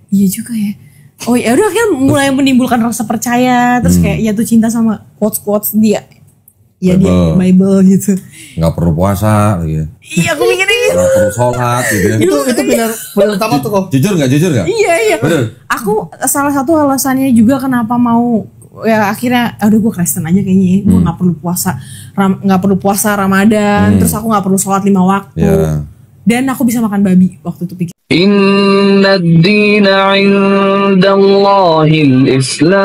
Iya juga ya. Oh ya udah akhirnya mulai menimbulkan rasa percaya, terus kayak jatuh cinta sama quotes dia. Ya dia Bible gitu. Nggak perlu puasa gitu. Iya aku mikirnya gitu. Nggak perlu sholat gitu ya. Itu pilihan utama tuh kok. Jujur nggak? Iya. Bener. Aku salah satu alasannya juga kenapa mau ya akhirnya udah gue Kristen aja kayaknya. Gue nggak perlu puasa Ramadan, terus aku nggak perlu sholat 5 waktu. Ya. Dan aku bisa makan babi waktu itu pikir. Inna ad-dina 'indallahil Islam.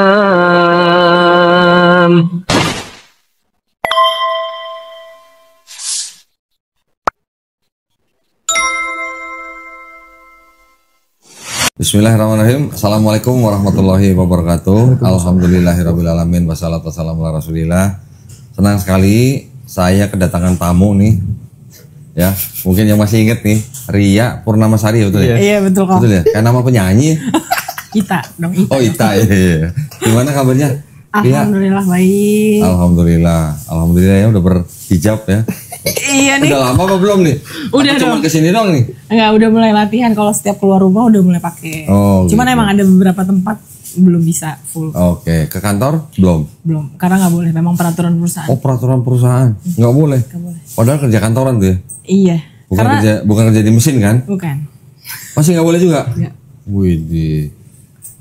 Bismillahirrahmanirrahim. Assalamualaikum warahmatullahi wabarakatuh. Alhamdulillahirrabbilalamin. Wassalatu wassalamu ala rasulillah. Senang sekali saya kedatangan tamu nih. Ya, mungkin yang masih inget nih, Ria Purnamasari, betul ya? Iya betul kok. Betul ya? Kayak nama penyanyi. Ita dong Ita. Oh Ita, iya. Gimana kabarnya? Alhamdulillah baik. Alhamdulillah ya udah berhijab ya. Iya nih. Udah lama apa belum nih? Udah Aku cuma dong. kesini dong nih. Enggak, udah mulai latihan kalau setiap keluar rumah udah mulai pakai. Oh, Cuman gitu. emang ada beberapa tempat belum bisa full. Oke, ke kantor belum? Belum, karena nggak boleh. Memang peraturan perusahaan. Oh, peraturan perusahaan nggak boleh. Nggak boleh. Padahal kerja kantoran tuh ya. Iya. Bukan kerja di mesin kan? Bukan. Masih nggak boleh juga? Nggak. Widih.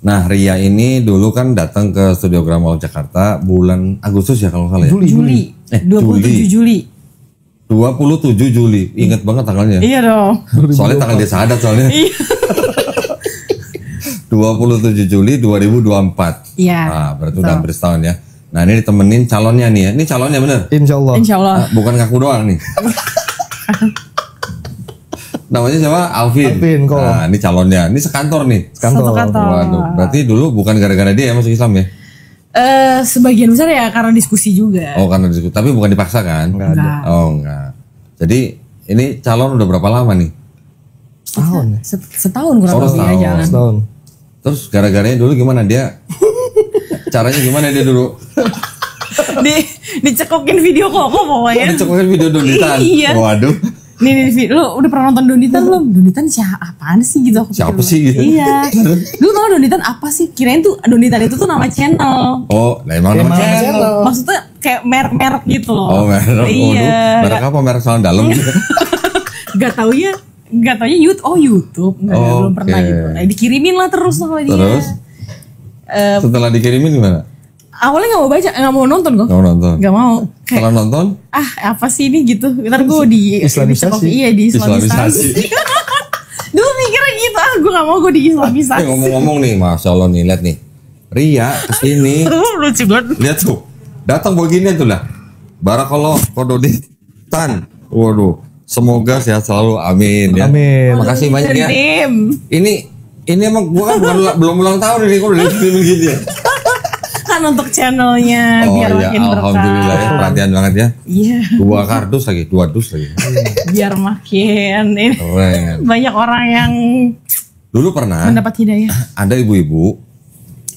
Nah, Ria ini dulu kan datang ke Studio Grama Jakarta bulan Agustus ya kalau nggak salah ya? Juli. 27 Juli. 27 Juli. Ingat banget tanggalnya. Iya dong. Soalnya tanggal dia sadat soalnya. Iya. 27 Juli 2024. Iya. Nah, berarti udah hampir setahun ya. Nah, ini ditemenin calonnya nih ya. Ini calonnya bener? Insya Allah. Insya Allah. Nah, bukan ngaku doang nih. Namanya siapa? Alvin. Alvin, kok. Nah, ini calonnya. Ini sekantor nih. Satu kantor. Waduh, berarti dulu bukan gara-gara dia ya masuk Islam ya? Sebagian besar ya karena diskusi juga. Oh, karena diskusi. Tapi bukan dipaksa kan? Enggak. Oh, enggak. Jadi, ini calon udah berapa lama nih? Setahun ya? Setahun kurang lebih setahun. ya jalan. Setahun. Terus gara-garanya dulu gimana dia? Caranya gimana dia dulu? Dicekokin video koko pokoknya. Dicekokin video Donitan. Iya. Waduh. Nih, lo udah pernah nonton Donitan belum? Donitan siapa apaan sih gitu? Aku Siapa pikir. sih gitu? Iya. Lu tau Donitan apa sih? Kirain tuh Donitan itu tuh nama channel. Oh, nah emang nama channel. Maksudnya kayak merek gitu loh. Oh, merek. Iya. Merek apa? Merek celana dalam gitu. Gak taunya YouTube. Enggak, belum pernah Oke. gitu. Nah, dikirimin lah terus sama dia. Terus? Setelah dikirimin gimana? Awalnya gak mau baca, gak mau nonton kok. Nggak mau nonton. Gak mau. Kayak, Setelah nonton? apa sih ini gitu. Ntar gue Islamisasi. Iya, di Islamisasi. Dulu mikirnya gitu, gue gak mau gue di Islamisasi. Ngomong-ngomong nih, Masya Allah nih, lihat nih. Ria kesini. Lucu banget. Lihat tuh. Datang begini tuh lah. Barakallah Kododitan. Waduh. Semoga sehat selalu. Amin ya. Amin. Makasih banyak ya. Tim. Ini emang gua kan belum ulang tahun ini, kok udah begini ya. Kan untuk channelnya Oh biar ya, makin berkah. alhamdulillah ya, perhatian banget ya. Iya. 2 kardus lagi, 2 dus lagi. Biar makin ini Keren. banyak orang yang Dulu pernah mendapat hidayah. ada ibu-ibu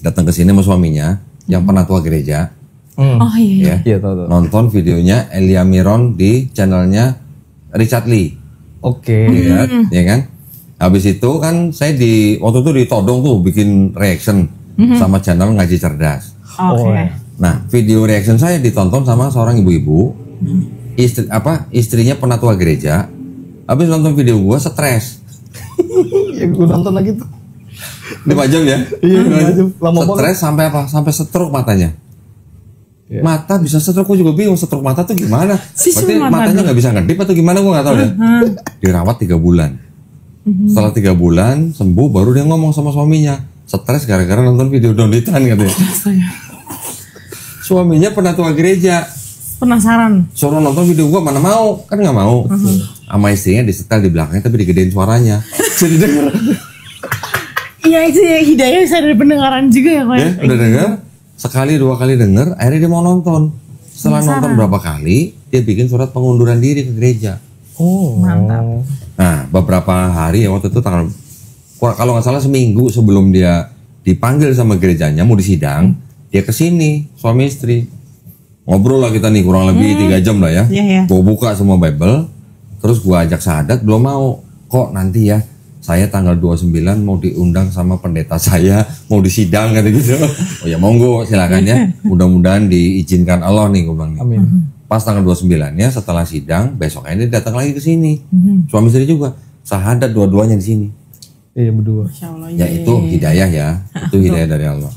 datang ke sini sama suaminya yang pernah tua gereja, Oh iya. ya, Iya, tahu. nonton videonya Elia Miron di channelnya Richard Lee, Oke. ya kan? Habis itu kan saya waktu itu ditodong tuh bikin reaction sama channel Ngaji Cerdas. Oke. Nah, video reaction saya ditonton sama seorang ibu-ibu, istrinya pernah tua gereja. Habis nonton video gua stres. Ya, gue nonton lagi tuh. 5 jam ya? Iya, 5 jam. Lama banget. Stres sampai apa? Sampai stroke matanya. Iya. Mata bisa stroke, gue juga bingung stroke mata tuh gimana? Sistem Berarti mata matanya nggak bisa ngedip atau gimana? Gue nggak tahu deh. Dirawat 3 bulan. Setelah 3 bulan sembuh, baru dia ngomong sama suaminya. Stres gara-gara nonton video Donitan katanya. Suaminya pernah tua gereja. Penasaran. Suruh nonton video gua mana mau, kan nggak mau. Sama istrinya disetel di belakangnya tapi digedein suaranya. Jadi denger. Iya itu ya hidayah bisa dari pendengaran juga ya kok. Ya, udah denger. Sekali 2 kali denger, akhirnya dia mau nonton. Setelah nonton berapa kali, dia bikin surat pengunduran diri ke gereja. Oh. Mantap. Nah, beberapa hari ya waktu itu kalau nggak salah seminggu sebelum dia dipanggil sama gerejanya mau disidang, dia kesini suami istri. Ngobrol lah kita nih kurang lebih 3 jam lah ya. Iya, iya. Gua buka semua Bible, terus gua ajak syahadat belum mau. Kok nanti ya saya tanggal 29 mau diundang sama pendeta saya, mau disidang kata gitu. Oh ya monggo silakan ya. Mudah-mudahan diizinkan Allah nih gue bilang nih. Amin. Pas tanggal 29-nya setelah sidang, besoknya dia datang lagi ke sini. Suami istri juga. Sahadat dua-duanya di sini. Iya berdua. Masya Allah, Ya itu hidayah ya. Itu hidayah dari Allah.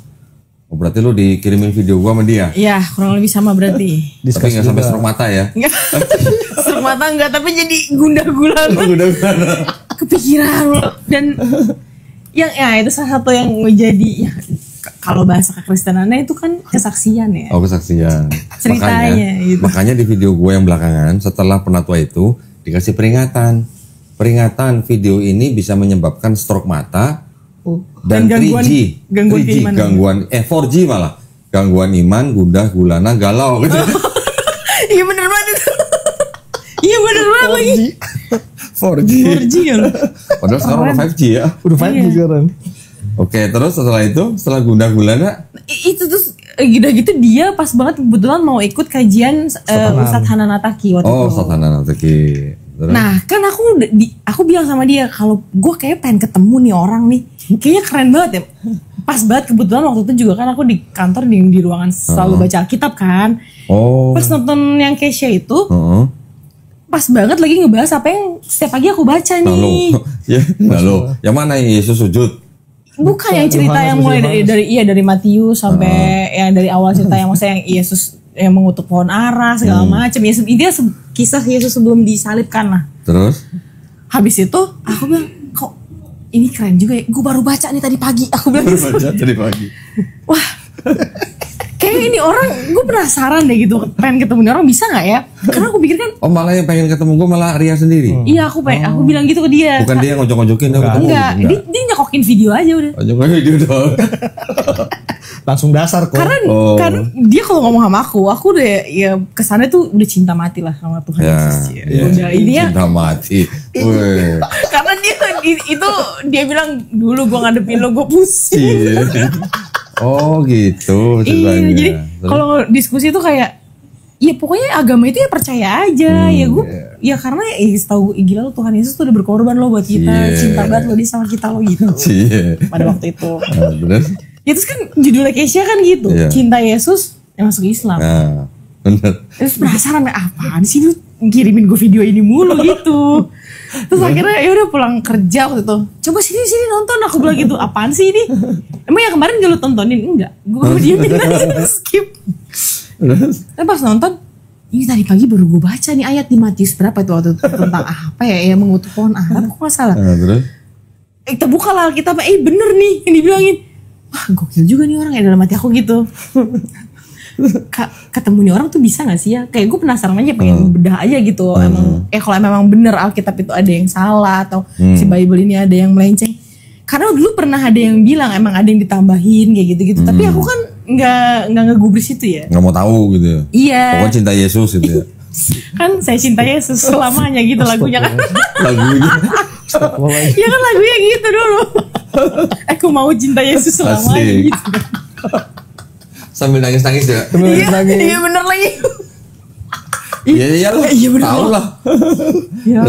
Oh, berarti lu dikirimin video gua sama dia. Ya kurang lebih sama berarti. Tapi nggak sampai stroke mata ya. Enggak. Serem mata enggak, tapi jadi gundah gulana. Udah Kepikiran loh. Dan yang ya itu salah satu yang menjadi ya, kalau bahasa kekristenannya itu kan kesaksian ya. Oh kesaksian. Ceritanya gitu. Makanya di video gue yang belakangan setelah penatua itu dikasih peringatan. Peringatan video ini bisa menyebabkan stroke mata dan gangguan 3G. gangguan 3G, keimanan. gangguan 4G malah. Gangguan iman, gundah, gulana, galau gitu. Iya bener banget itu. Iya bener banget lagi. 4G. 4G ya loh. Padahal sekarang udah 5G ya. Udah 5G sekarang. Oke, terus setelah itu, setelah gundah gulana, Itu terus udah gitu dia pas banget kebetulan mau ikut kajian Ustadz Hanan Ataki waktu oh itu. Sultan Nataki. Terus? Nah kan aku bilang sama dia kalau gue kayak pengen ketemu nih orang nih, kayaknya keren banget ya. Pas banget kebetulan waktu itu juga kan aku di kantor di ruangan selalu baca Alkitab kan. Oh. Pas nonton yang Kesha itu, pas banget lagi ngebahas apa yang setiap pagi aku baca nih. Lalu, yang mana Yesus sujud? Bukan yang cerita yang mulai dari Matius sampai yang dari awal cerita yang maksudnya yang Yesus yang mengutuk pohon ara segala macam. Ya dia kisah Yesus sebelum disalibkan lah. Terus? Habis itu aku bilang kok ini keren juga ya. Gue baru baca nih tadi pagi. Aku bilang Baru baca tadi pagi. wah kayak ini orang gue penasaran deh gitu. Pengen ketemu ini orang bisa gak ya? Karena aku pikir kan Oh malah yang pengen ketemu gue malah Ria sendiri. iya aku bilang gitu ke dia. Bukan dia ngojok-ngojokin dia ketemu. Enggak, dia nyokokin video aja udah. Ngojok-ngojokin dia dong. Langsung dasar kok. Karena kan dia kalau ngomong sama aku udah ya kesannya tuh udah cinta mati lah sama Tuhan Yesus. Udah ini ya. Cinta mati. Weh. Karena dia itu dia bilang dulu gue ngadepin lo gue pusing. Iya. Oh gitu Iya, ceritanya. jadi kalau diskusi tuh kayak ya pokoknya agama itu ya percaya aja ya gue ya karena ya setahu gila lo Tuhan Yesus tuh udah berkorban lo buat kita, cinta banget lo dia sama kita lo gitu. Pada waktu itu. Nah, terus? Ya terus kan judulnya Kesha kan gitu, cinta Yesus yang masuk Islam. Nah, bener. Terus penasaran apaan sih lu kirimin gue video ini mulu gitu. Terus akhirnya ya udah pulang kerja waktu itu. Coba sini nonton, aku bilang gitu. Apaan sih ini? Emang yang kemarin gak lu tontonin? Enggak. Gue diemin aja skip. Tapi pas nonton, ini tadi pagi baru gue baca nih ayat di Matius berapa itu waktu itu tentang apa ya yang mengutuk pohon ara. Kok gak salah? Nah, terus? Kita buka lah Alkitab, bener nih yang dibilangin. Wah gokil juga nih orang ya dalam hati aku gitu. Ketemu nih orang tuh bisa gak sih ya? Kayak gue penasaran aja pengen bedah aja gitu. Emang kalau memang bener Alkitab itu ada yang salah atau si Bible ini ada yang melenceng. Karena dulu pernah ada yang bilang emang ada yang ditambahin kayak gitu-gitu. Tapi aku kan nggak ngegubris itu ya. Nggak mau tahu gitu ya. Iya. Pokoknya cinta Yesus gitu ya. Kan saya cinta Yesus selamanya gitu lagunya kan. Lagunya. Ya kan lagunya gitu dulu. Aku mau cinta Yesus selamanya Asik. gitu. Sambil nangis-nangis ya. Iya bener lagi. Iya lah. Iya bener. Tahu lah. Ya.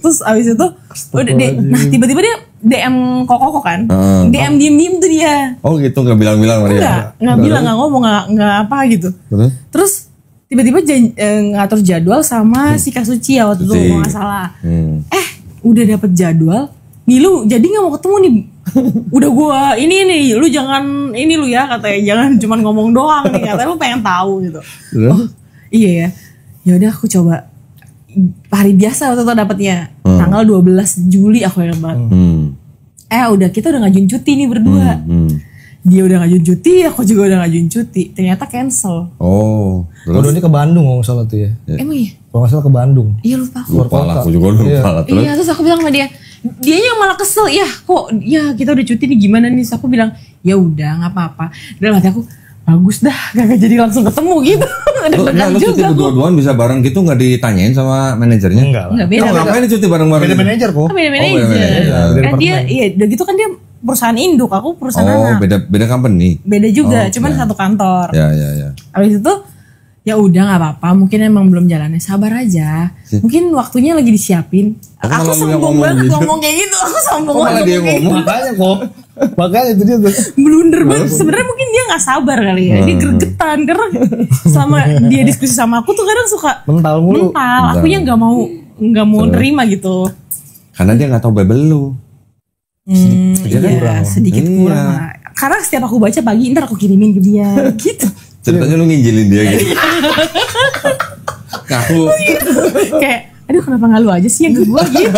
Terus abis itu udah nah tiba-tiba dia DM Koko kan. DM diem tuh dia. Oh gitu nggak bilang-bilang sama dia. Nggak bilang, nggak ngomong, nggak apa gitu. Terus tiba-tiba ngatur jadwal sama si Kak Suci ya waktu itu kalau nggak salah. Udah dapet jadwal. Nih lu jadi nggak mau ketemu nih. Udah gua ini nih, lu jangan ini lu ya katanya, jangan cuman ngomong doang nih katanya, lu pengen tahu gitu. Oh iya ya. Ya udah aku coba hari biasa waktu itu dapetnya tanggal 12 Juli aku ingat banget. Udah kita udah ngajuin cuti nih berdua. Dia udah ngajuin cuti, aku juga udah ngajuin cuti. Ternyata cancel. Oh, Terus ini ke Bandung kalau nggak salah tuh ya. Emang iya? Kalau nggak salah ke Bandung. Iya lupa aku. lupa lah, aku juga lupa lah. Terus? Iya terus aku bilang sama dia yang malah kesel, ya kok ya kita udah cuti nih gimana nih. Terus aku bilang ya udah nggak apa-apa. Dalam hati aku bagus dah, gak jadi langsung ketemu gitu. Lu cuti berdua-duaan bisa bareng gitu nggak ditanyain sama manajernya? Enggak lah. Nggak beda. Ngapain cuti bareng-bareng? Beda manajer kok. Beda beda manajer. manajer. Kan dia iya udah gitu kan dia perusahaan induk, aku perusahaan anak. beda company. Beda juga, cuman satu kantor. Ya. Habis itu Ya udah nggak apa-apa, mungkin emang belum jalannya, sabar aja. Mungkin waktunya lagi disiapin. Aku sombong banget ngomong kayak gitu, aku sombong banget dia ngomong. Makanya kok. Makanya itu dia tuh. Blunder banget. Sebenarnya mungkin dia nggak sabar kali ya, dia gregetan karena selama dia diskusi sama aku tuh kadang suka Mental mulu. Akunya nggak mau terima gitu. Karena dia nggak tahu Bible lu. Sedikit kurang lah. Karena setiap aku baca pagi, ntar aku kirimin ke dia gitu. Ceritanya lu nginjilin dia gitu. Kaku. Kayak, aduh kenapa gak lu aja sih yang ke gua gitu.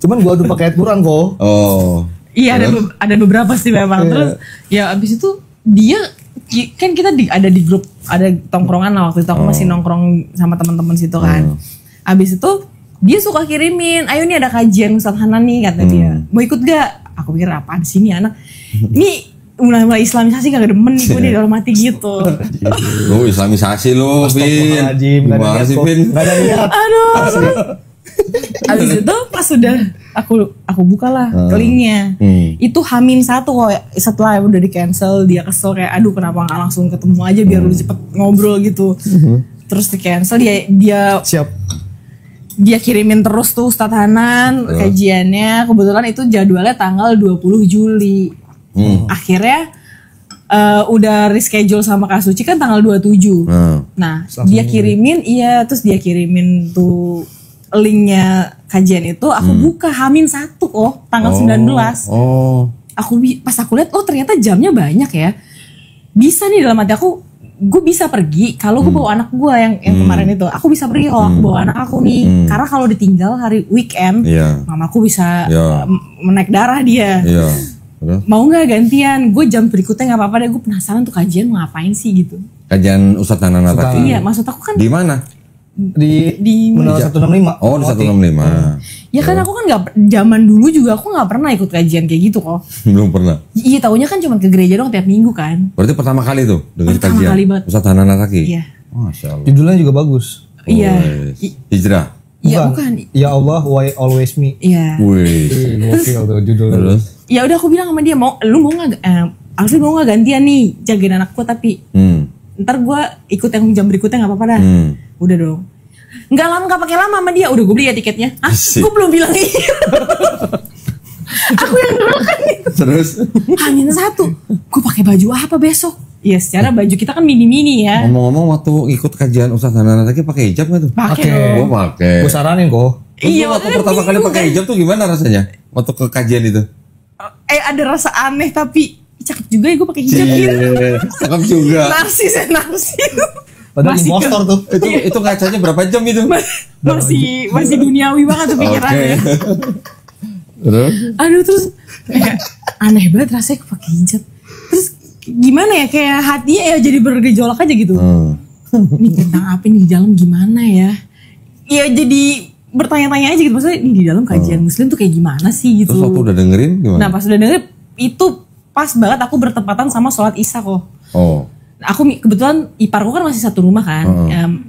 Cuman gua udah pakai kurang kok. Oh. Iya ada beberapa sih memang. Terus ya abis itu dia kan kita ada di grup, ada tongkrongan lah waktu itu aku masih nongkrong sama teman-teman situ kan. Abis itu dia suka kirimin, ayo nih ada kajian Ustadz Hanan nih kata dia. Mau ikut gak? Aku pikir apaan sih nih anak. Ini mulai islamisasi gak demen nih gue di dalam hati gitu. Lu islamisasi lu, Vin. Gimana sih, Vin? Gak ada niat. Aduh. Abis itu pas sudah aku bukalah linknya. Itu H-1 kok setelah udah di cancel dia kesel kayak aduh kenapa gak langsung ketemu aja biar lu cepet ngobrol gitu. Terus di cancel dia Siap. Dia kirimin terus tuh Ustadz Hanan kajiannya. Kebetulan itu jadwalnya tanggal 20 Juli. Akhirnya udah reschedule sama Kak Suci kan tanggal 27. Nah, dia kirimin terus dia kirimin tuh linknya kajian itu aku buka H-1 tanggal 19. Pas aku lihat ternyata jamnya banyak ya. Bisa nih dalam hati aku gue bisa pergi kalau gue bawa anak gue yang kemarin itu. Aku bisa pergi kalau aku bawa anak aku nih. Karena kalau ditinggal hari weekend, mamaku bisa menaik darah dia. Mau nggak gantian? Gue jam berikutnya nggak apa-apa deh. Gue penasaran tuh kajian mau ngapain sih gitu. Kajian Ustadz Hanan Ataki. Iya, maksud aku kan di mana? Di Menara 165. Oh, di 165. Ya kan aku kan nggak, zaman dulu juga aku nggak pernah ikut kajian kayak gitu kok. Belum pernah. Iya, taunya kan cuma ke gereja dong tiap minggu kan. Berarti pertama kali tuh dengar Pertama kajian kali banget. Ustadz Hanan Ataki. Iya. Masya Allah. Judulnya juga bagus. Iya. Hijrah. Iya bukan. Ya Allah, why always me. Iya. Wih. Gokil tuh judulnya. Terus? Ya udah aku bilang sama dia lu mau nggak? Alfi mau nggak gantian nih jagain anakku tapi ntar gue ikut yang jam berikutnya nggak apa-apa dah. Udah dong. Nggak pakai lama sama dia. Udah gue beli ya tiketnya. Gue belum bilang iya. Aku yang dulu kan itu. Terus? H-1. Gue pakai baju apa besok? Ya secara baju kita kan mini-mini ya. Ngomong-ngomong waktu ikut kajian Ustadz Hanan Ataki pakai hijab nggak tuh? Pakai. Gue pakai. Gue saranin kok. Iya. Waktu pertama kali pakai hijab tuh gimana rasanya? Waktu ke kajian itu? Ada rasa aneh tapi cakep juga ya gue pakai hijab gitu. Cakep juga. Narsis. Padahal Masih impostor tuh. Itu ngacanya berapa jam itu? masih duniawi banget tuh pikirannya. Terus? Aduh terus kayak aneh banget rasanya aku pakai hijab. Terus gimana ya kayak hatinya ya jadi bergejolak aja gitu. Ini tentang apa nih di dalam gimana ya? Ya jadi bertanya-tanya aja gitu, maksudnya ini di dalam kajian muslim tuh kayak gimana sih gitu. Terus waktu udah dengerin gimana? Nah pas udah dengerin itu pas banget aku bertepatan sama sholat isya kok. Aku kebetulan iparku kan masih satu rumah kan,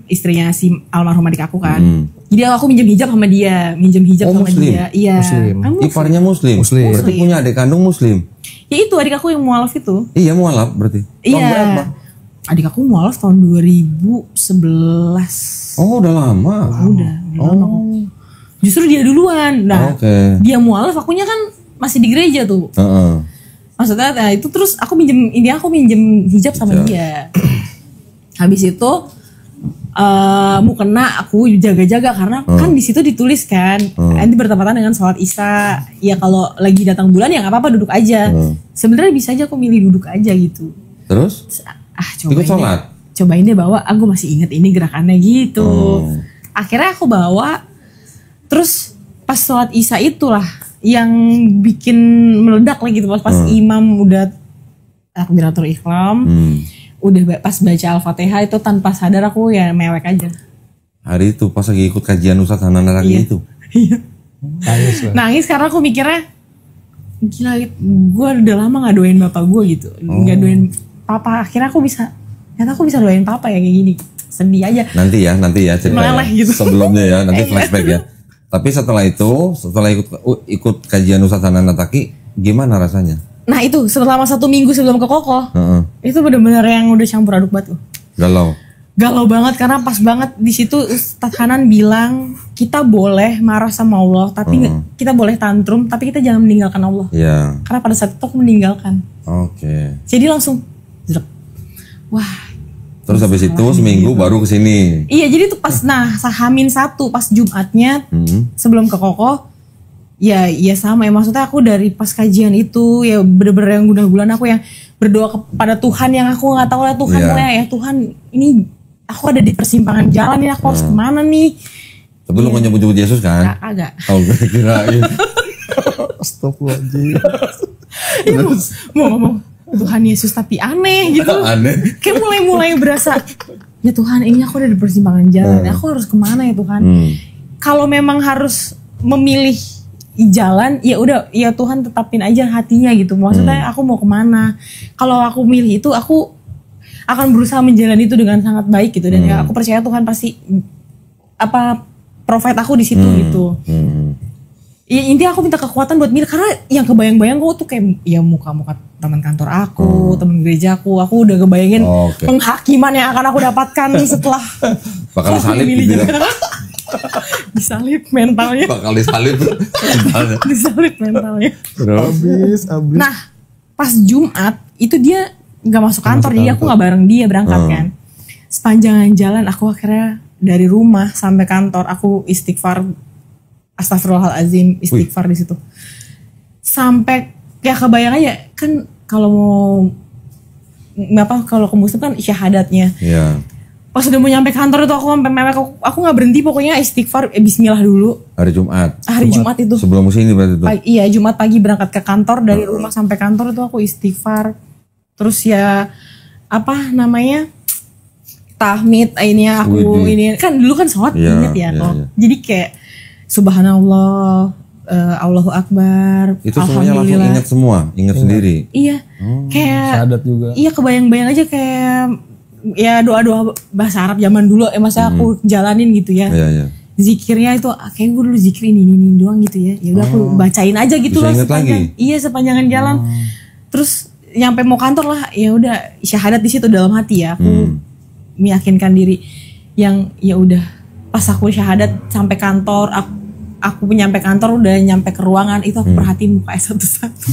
istrinya si almarhum adik aku kan. Jadi aku minjem hijab sama dia, sama muslim? dia. Iya. Muslim. Kan Iparnya muslim. Berarti punya adik kandung muslim. Ya itu adik aku yang mualaf itu. Iya mualaf berarti. Iya. Tahun berapa? Adik aku mualaf tahun 2011. Oh udah lama. Udah lama kok. Justru dia duluan. Nah, dia mualaf, akunya kan masih di gereja tuh. Maksudnya nah itu terus aku minjem hijab sama dia. Habis itu mukena aku jaga-jaga karena kan di situ ditulis kan nanti bertepatan dengan sholat isya. Ya kalau lagi datang bulan ya nggak apa-apa duduk aja. Sebenarnya bisa aja aku milih duduk aja gitu. Terus? Cobain deh bawa. Aku masih inget ini gerakannya gitu. Akhirnya aku bawa. Terus pas sholat isya itulah yang bikin meledak lagi gitu pas imam udah takbiratul ihram, udah pas baca Al-Fatihah itu tanpa sadar aku ya mewek aja. Hari itu pas lagi ikut kajian Ustadz Hanan Ataki itu. Iya. Nangis karena aku mikirnya gila, gue udah lama gak doain bapak gue gitu, gak doain papa. Akhirnya aku bisa doain papa ya kayak gini. Sedih aja. Nanti ya cerita gitu. Sebelumnya ya nanti flashback ya. Tapi setelah ikut kajian Ustadz Hanan Ataki, gimana rasanya? Nah itu selama 1 minggu sebelum ke Kokoh, itu benar-benar yang udah campur aduk banget tuh. Galau banget karena pas banget di situ Ustadz Hanan bilang kita boleh marah sama Allah tapi kita boleh tantrum tapi kita jangan meninggalkan Allah. Iya. Karena pada saat itu aku meninggalkan. Oke. Jadi langsung zrek. Wah. Terus habis itu seminggu baru kesini. Iya jadi tuh pas Hamin 1 pas Jumatnya sebelum ke Kokoh ya sama ya maksudnya aku dari pas kajian itu ya bener-bener yang bulan aku yang berdoa kepada Tuhan yang aku nggak tahu lah Tuhan ya Tuhan ini aku ada di persimpangan jalan ini aku harus kemana nih. Tapi lu gak nyebut-nyebut Yesus kan? Agak. Oh gue kirain. Astagfirullahaladzim. Ya, mau ngomong Tuhan Yesus tapi aneh gitu. Aneh. Kayak mulai berasa ya Tuhan ini aku ada di persimpangan jalan aku harus kemana ya Tuhan. Kalau memang harus memilih jalan ya udah ya Tuhan tetapin aja hatinya gitu. Maksudnya aku mau kemana. Kalau aku milih itu aku akan berusaha menjalani itu dengan sangat baik gitu dan ya aku percaya Tuhan pasti provide aku di situ gitu. Ya, intinya aku minta kekuatan buat milih karena yang kebayang-bayang aku tuh kayak ya muka-muka teman kantor aku, teman gereja aku udah kebayangin penghakiman yang akan aku dapatkan setelah bakal disalib gitu. Disalib mentalnya. Bakal disalib. Disalib mentalnya. Abis. Nah, pas Jumat itu dia nggak masuk kantor, jadi aku nggak bareng dia berangkat kan. Sepanjang jalan aku akhirnya dari rumah sampai kantor aku istighfar, astagfirullahalazim, istighfar di situ. Sampai ya kebayang aja kan kalau ke muslim kan syahadatnya. Iya. Pas udah mau nyampe kantor itu aku sampai mewek aku nggak berhenti pokoknya istighfar bismillah dulu. Hari Jumat itu. Sebelum sini berarti itu. Iya Jumat pagi berangkat ke kantor dari rumah sampai kantor itu aku istighfar. Terus ya tahmid ini aku ini kan dulu kan sholat inget ya toh. Jadi kayak subhanallah, Allahu Akbar, itu semuanya langsung ingat semua, ingat sendiri. Iya. Kayak syahadat juga. Iya kebayang-bayang aja kayak ya doa-doa bahasa Arab zaman dulu masa aku jalanin gitu ya. Iya. Zikirnya itu kayak gue dulu zikir ini doang gitu ya. Ya udah aku bacain aja gitu loh sepanjang. Iya sepanjangan jalan. Terus nyampe mau kantor lah ya udah syahadat di situ dalam hati ya aku meyakinkan diri yang ya udah pas aku syahadat sampai kantor aku nyampe kantor udah nyampe ke ruangan itu aku perhatiin muka satu-satu.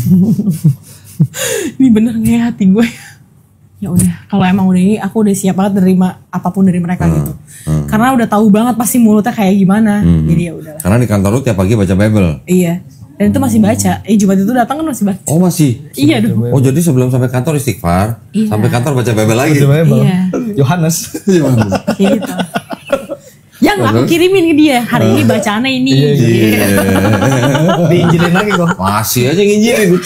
Ini bener nggak ya hati gue ya udah kalau emang udah ini aku udah siap banget nerima apapun dari mereka gitu karena udah tahu banget pasti mulutnya kayak gimana jadi ya udahlah karena di kantor lu tiap pagi baca Bible. Iya. Dan itu masih baca. Jumat itu datang kan masih baca. Oh masih? Iya dong. Oh jadi sebelum sampai kantor istighfar, sampai kantor baca Bible lagi? Iya. Yohanes. Gitu. Yang aku kirimin ke dia. Hari ini bacaannya ini. Iya. Diinjilin lagi kok. Masih aja nginjilin.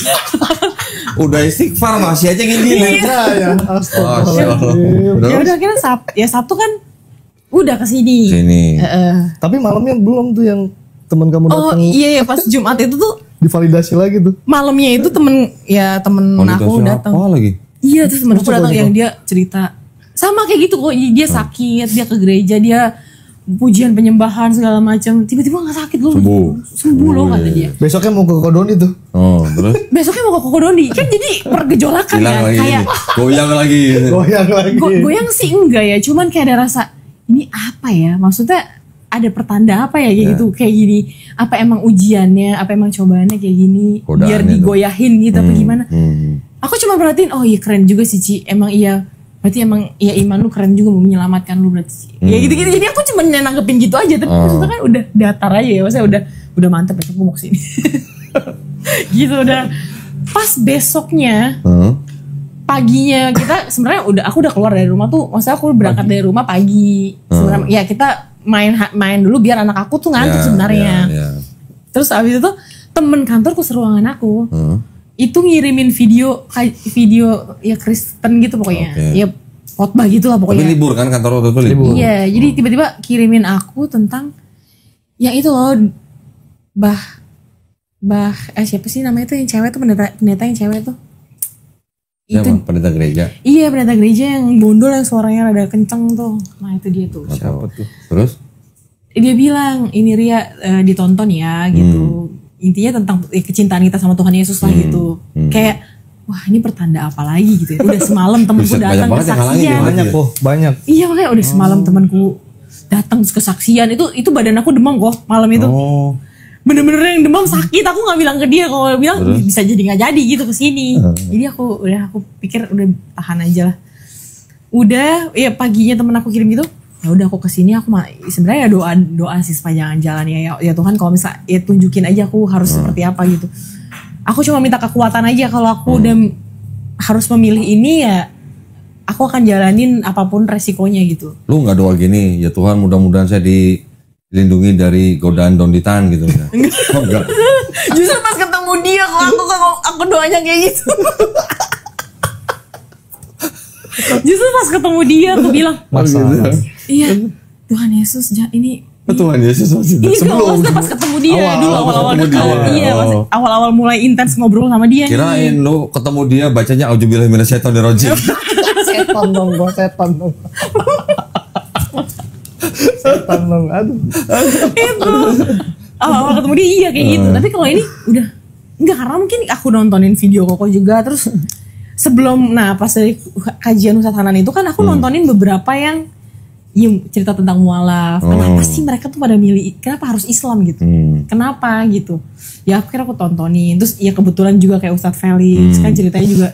Udah istighfar masih aja nginjilin. Ya. Astagfirullahaladzim. Ya udah akhirnya Sabtu kan udah kesini. Tapi malamnya belum tuh yang teman kamu datang. Oh iya pas Jumat itu tuh divalidasi lagi tuh. Malamnya itu temen aku datang. Apa lagi? Iya terus temen aku datang yang dia cerita sama kayak gitu kok dia sakit dia ke gereja dia pujian penyembahan segala macam tiba-tiba nggak sakit loh sembuh loh kata dia. Besoknya mau ke Kodoni tuh. Oh terus? Besoknya mau ke Kodoni kan jadi pergejolakan kan kayak goyang lagi. Goyang sih enggak ya cuman kayak ada rasa ini apa ya maksudnya ada pertanda apa ya gitu kayak gini apa emang ujiannya apa emang cobaannya kayak gini godaan biar digoyahin gitu apa gimana aku cuma perhatiin oh iya keren juga sih Ci emang iya berarti emang iya iman lu keren juga mau menyelamatkan lu berarti ya gitu-gitu jadi aku cuma nanggepin gitu aja tapi maksudnya kan udah datar aja ya maksudnya udah mantep besok gue mau kesini gitu udah pas besoknya paginya kita sebenarnya aku udah keluar dari rumah tuh maksudnya aku berangkat dari rumah pagi sebenarnya ya kita main dulu biar anak aku tuh ngantuk sebenarnya. Terus abis itu temen kantorku seruangan aku itu ngirimin video ya Kristen gitu pokoknya. Ya khotbah gitu lah pokoknya. Tapi libur kan kantor waktu itu libur. Iya, jadi tiba-tiba kirimin aku tentang yang itu loh siapa sih namanya itu yang cewek tuh pendeta yang cewek tuh. Itu pendeta gereja. Iya pendeta gereja yang bondol yang suaranya rada kenceng tuh. Nah itu dia tuh. Siapa tuh? Terus? Dia bilang ini Ria ditonton ya gitu. Intinya tentang kecintaan kita sama Tuhan Yesus lah gitu. Kayak wah ini pertanda apa lagi gitu ya. Udah semalam temanku Buset, datang banyak banget yang kesaksian. halangin, Banyak kok, banyak. Iya makanya udah semalam temanku datang kesaksian. Itu badan aku demam kok malam itu. Oh. Bener-bener yang demam sakit. Aku nggak bilang ke dia, kalau bilang bisa jadi nggak jadi gitu kesini. Jadi aku pikir udah tahan aja lah. Udah ya paginya temen aku kirim gitu. Ya udah aku kesini, aku sebenarnya doa sih sepanjang jalan ya Tuhan, kalau misal ya tunjukin aja aku harus seperti apa gitu. Aku cuma minta kekuatan aja, kalau aku udah harus memilih ini ya aku akan jalanin apapun resikonya gitu. Lu nggak doa gini, ya Tuhan mudah-mudahan saya dilindungi dari godaan donditan gitu ya? Oh, enggak. Justru pas ketemu dia aku doanya kayak gitu. Justru pas ketemu dia aku bilang, Masalah. iya Tuhan Yesus ini Tuhan Yesus masih iya, sebelum maksudnya pas ketemu dia dulu awal-awal ketemu dia. dekat. Iya, awal-awal mulai intens ngobrol sama dia. Kirain lu ketemu dia bacanya auzubillahi minasyaitonirrajim. Setan dong, gue setan dong. Setan dong, aduh. Itu awal ketemu dia iya kayak gitu. Tapi kalau ini udah enggak, karena mungkin aku nontonin video Koko juga, terus sebelum pas dari kajian Ustadz Hanan itu kan aku nontonin beberapa yang cerita tentang mualaf. Kenapa sih mereka tuh pada milih, kenapa harus Islam gitu? Kenapa gitu? Ya akhirnya aku tontonin. Terus ya kebetulan juga kayak Ustadz Felix kan ceritanya juga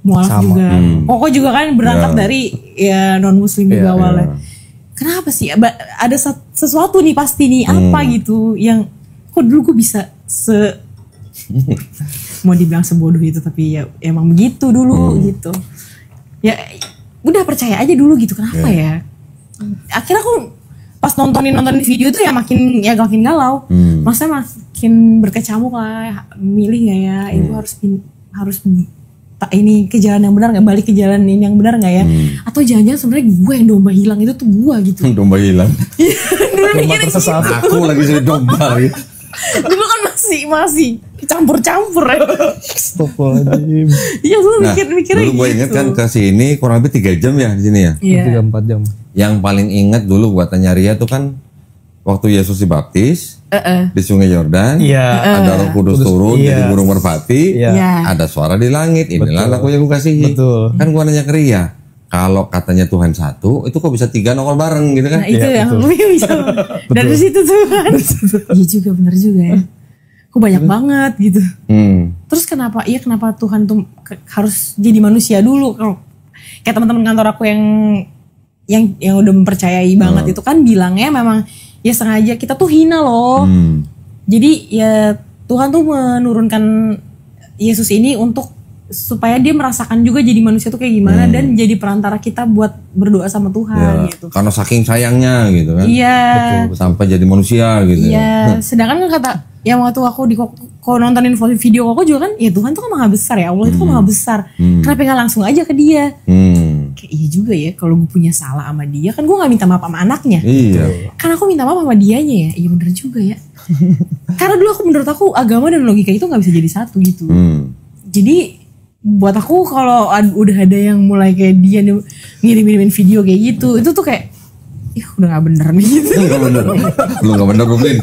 mualaf juga. Koko juga kan berangkat dari ya non muslim juga awalnya. Kenapa sih? Ada sesuatu nih pasti nih apa gitu yang kok dulu gue bisa mau dibilang sebodoh itu, tapi ya emang begitu dulu gitu. Ya udah percaya aja dulu gitu. Kenapa ya? Akhirnya aku pas nontonin video itu ya makin galau. Maksudnya makin berkecamuk lah, milih nggak ya? Ibu harus ini ke jalan yang benar nggak, balik ke jalan ini yang benar nggak ya? Atau jangan-jangan sebenarnya gue yang domba hilang itu tuh gue gitu. Domba hilang. Domba tersesat. Aku lagi jadi domba gitu. Dulu kan masih campur-campur ya. Astagfirullahaladzim. Iya, gue mikir-mikirnya dulu gue inget kan ke sini kurang lebih 3 jam ya di sini ya. Iya. 3-4 jam. Yang paling inget dulu buat tanya Ria tuh kan waktu Yesus dibaptis di Sungai Yordan. Iya. Ada Roh Kudus turun jadi burung merpati. Iya. Ada suara di langit. Inilah anakku yang gue kasihi. Betul. Kan gue nanya ke Ria, kalau katanya Tuhan satu, itu kok bisa 3 nongol bareng gitu kan? Nah itu yang bisa. Dari situ tuh kan. Iya juga, bener juga ya. Kok banyak banget gitu. Terus kenapa Tuhan tuh harus jadi manusia dulu? Kalau kayak teman-teman kantor aku yang udah mempercayai banget itu kan bilangnya memang ya sengaja kita tuh hina loh. Jadi ya Tuhan tuh menurunkan Yesus ini supaya dia merasakan juga jadi manusia tuh kayak gimana dan jadi perantara kita buat berdoa sama Tuhan gitu. Karena saking sayangnya gitu kan. Iya. Sampai jadi manusia gitu. Iya. Sedangkan kan kata yang waktu aku nontonin video Koko juga kan, ya Tuhan tuh kan maha besar ya, Allah itu kan maha besar. Kenapa nggak langsung aja ke dia? Kayak iya juga ya, kalau gue punya salah sama dia kan gue nggak minta maaf sama anaknya. Iya. Kan aku minta maaf sama dianya ya. Iya bener juga ya. Karena dulu menurut aku agama dan logika itu nggak bisa jadi satu gitu. Jadi buat aku kalau udah ada yang mulai kayak dia ngirim-ngirimin video kayak gitu, itu tuh kayak udah gak bener nih gitu. Gak bener. Lu gak bener Rufin.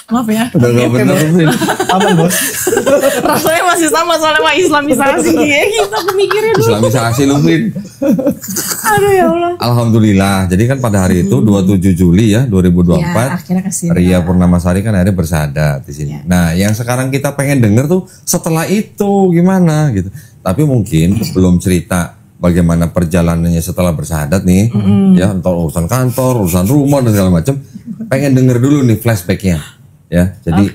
Maaf ya. Udah gak bener Rufin. Aman bos. Rasanya masih sama soalnya mah Islamisasi kayak gitu aku mikirnya dulu. Islamisasi Rufin. Aduh ya Allah. Alhamdulillah. Jadi kan pada hari itu 27 Juli ya 2024. Ya, akhirnya kesini. Ria Purnamasari kan akhirnya bersahadat di sini. Ya. Nah, yang sekarang kita pengen denger tuh setelah itu gimana gitu. Tapi mungkin belum cerita bagaimana perjalanannya setelah bersahadat nih. Ya, entah urusan kantor, urusan rumah dan segala macam. Pengen denger dulu nih flashbacknya. Ya, jadi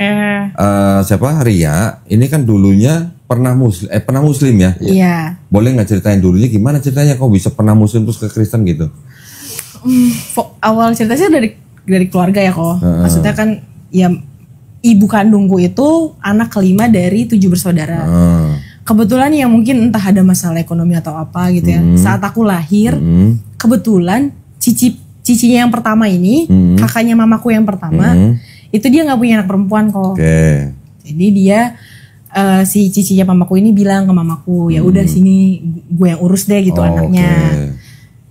siapa Ria ini kan dulunya pernah muslim ya? Iya. Boleh nggak ceritain dulunya gimana ceritanya kok bisa pernah muslim terus ke Kristen gitu? Awal ceritanya dari keluarga ya kok. Maksudnya kan ya ibu kandungku itu anak kelima dari 7 bersaudara. Kebetulan ya mungkin entah ada masalah ekonomi atau apa gitu ya. Saat aku lahir kebetulan cicinya yang pertama ini kakaknya mamaku yang pertama itu dia nggak punya anak perempuan kok. Jadi dia si cicinya mamaku ini bilang ke mamaku, ya udah sini gue yang urus deh gitu anaknya.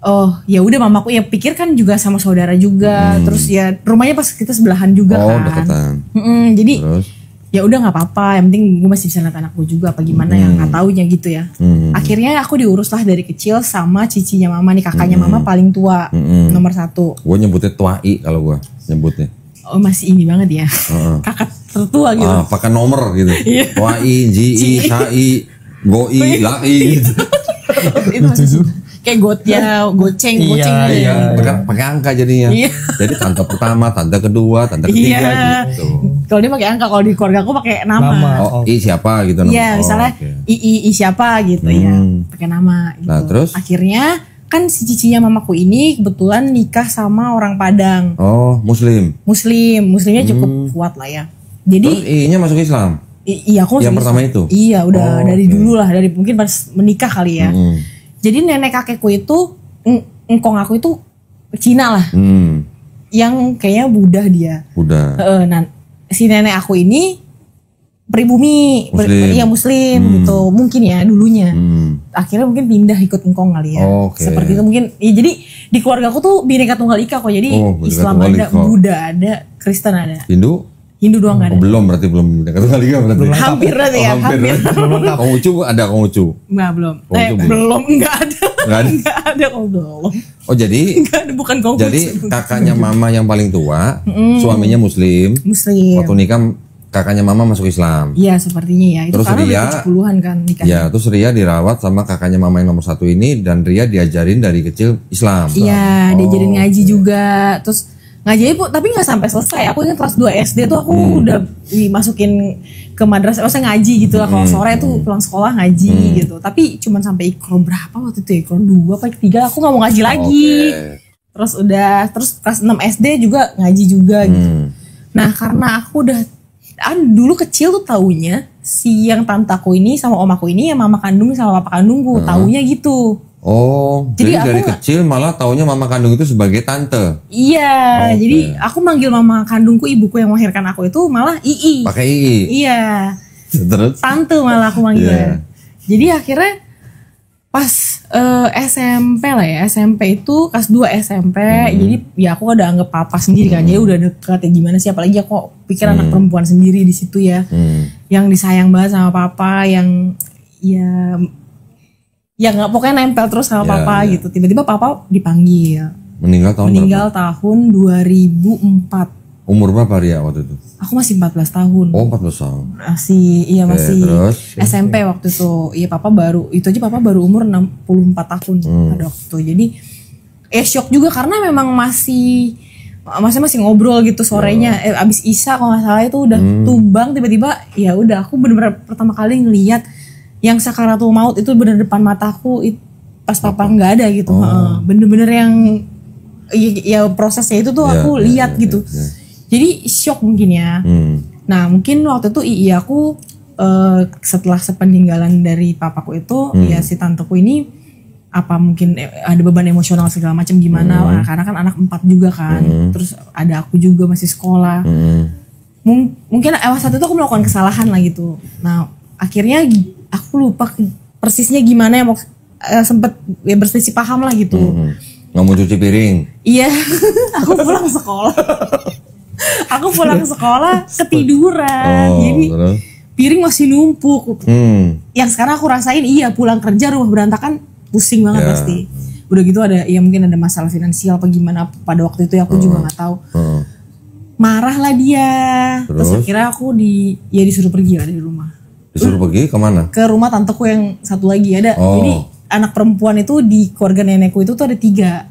Oh ya udah, mamaku ya pikir kan juga sama saudara juga, terus ya rumahnya pas kita sebelahan juga kan. Deketan. Jadi terus? ya udah nggak apa-apa, yang penting gue masih bisa lihat anakku juga apa gimana yang nggak taunya gitu ya. Akhirnya aku diurus lah dari kecil sama cicinya mama nih, kakaknya mama paling tua, nomor 1. Gue nyebutnya tuai kalau gue nyebutnya. Oh masih ini banget ya, kakak tertua gitu. Pakai nomor gitu. Tuai, ji, sai, goi, lai gitu. Itu masih kayak goceng gitu. Iya, pakai angka jadinya. Jadi tante pertama, tante kedua, tante ketiga gitu. Kalau dia pakai angka, kalau di keluarga aku pakai nama. Oh, I siapa gitu namanya. Iya, misalnya I siapa gitu ya, pakai nama gitu. Nah, terus akhirnya kan si cicinya mamaku ini kebetulan nikah sama orang Padang. Oh, Muslimnya cukup kuat lah ya. Jadi terus I-nya masuk Islam. Iya, aku yang pertama itu. Iya, udah dari dulu lah, dari mungkin pas menikah kali ya. Jadi nenek kakekku itu, engkong aku itu Cina lah. Yang kayaknya Buddha dia. Nah, si nenek aku ini pribumi, Muslim gitu. Mungkin ya dulunya. Akhirnya mungkin pindah ikut engkong kali ya. Seperti itu mungkin. Ya, jadi di keluarga aku tuh Bhinneka Tunggal Ika kok. Jadi Islam ada, Buddha ada, Kristen ada. Hindu doang gak ada. Belum Bhinneka Tunggal Ika berarti. Hampir berarti ya, hampir. Konghucu ada Konghucu? Belum. Enggak ada. Enggak ada belum. Oh jadi? Enggak ada, bukan Konghucu. Jadi kakaknya mama yang paling tua, suaminya Muslim. Waktu nikah kakaknya mama masuk Islam. Iya sepertinya ya. Itu terus karena Ria, udah 70-an kan nikahnya. Iya, terus Ria dirawat sama kakaknya mama yang nomor 1 ini, dan Ria diajarin dari kecil Islam. Iya, diajarin ngaji juga. Terus ngaji tapi nggak sampai selesai. Aku ingat kelas 2 SD tuh aku udah dimasukin ke madrasah, maksudnya ngaji gitu lah. Kalau sore tuh pulang sekolah ngaji gitu. Tapi cuman sampai ikro berapa waktu itu? Ikro 2 apa 3 aku nggak mau ngaji lagi. Terus kelas 6 SD juga ngaji juga gitu. Nah karena aku udah dulu kecil tuh taunya si yang tantaku ini sama omaku ini ya mama kandung sama papa kandungku, taunya gitu. Oh, jadi dari kecil malah taunya mama kandung itu sebagai tante. Iya, jadi aku manggil mama kandungku, ibuku yang melahirkan aku itu malah Ii. Pakai Ii. Iya. Terus? Tante malah aku manggilnya. Jadi akhirnya pas SMP lah ya, SMP itu kelas 2 SMP, jadi ya aku udah anggap papa sendiri kan, jadi udah deket ya gimana sih, apalagi aku pikir anak perempuan sendiri di situ ya, yang disayang banget sama papa, yang ya nggak pokoknya nempel terus sama papa gitu. Tiba-tiba papa dipanggil. Meninggal tahun 2004. Umur berapa Ria waktu itu? Aku masih 14 tahun. Oh 14 tahun. Masih terus? SMP waktu itu. Iya papa baru umur 64 tahun pada waktu itu. Jadi shock juga karena memang masih ngobrol gitu sorenya. Abis Isya kalau nggak salah itu udah tumbang, tiba-tiba ya udah aku bener-bener pertama kali ngelihat yang sakaratul maut itu bener depan mataku pas papa nggak ada gitu. Bener-bener yang ya prosesnya itu tuh aku lihat gitu. Jadi shock mungkin ya. Nah mungkin waktu itu aku setelah sepeninggalan dari papaku itu ya si tanteku ini apa mungkin ada beban emosional segala macam gimana, karena kan anak 4 juga kan. Terus ada aku juga masih sekolah. Mungkin saat itu aku melakukan kesalahan lah gitu. Nah akhirnya aku lupa persisnya gimana ya, sempet ya berselisih paham lah gitu. Nggak mau cuci piring? Iya, aku pulang sekolah ketiduran, jadi piring masih numpuk. Yang sekarang aku rasain pulang kerja rumah berantakan pusing banget pasti. Udah gitu ada ya mungkin ada masalah finansial apa gimana pada waktu itu aku juga nggak tahu. Marah lah dia. Terus akhirnya aku disuruh pergi lah dari rumah. Disuruh pergi kemana? Ke rumah tanteku yang satu lagi ada. Jadi anak perempuan itu di keluarga nenekku itu tuh ada 3.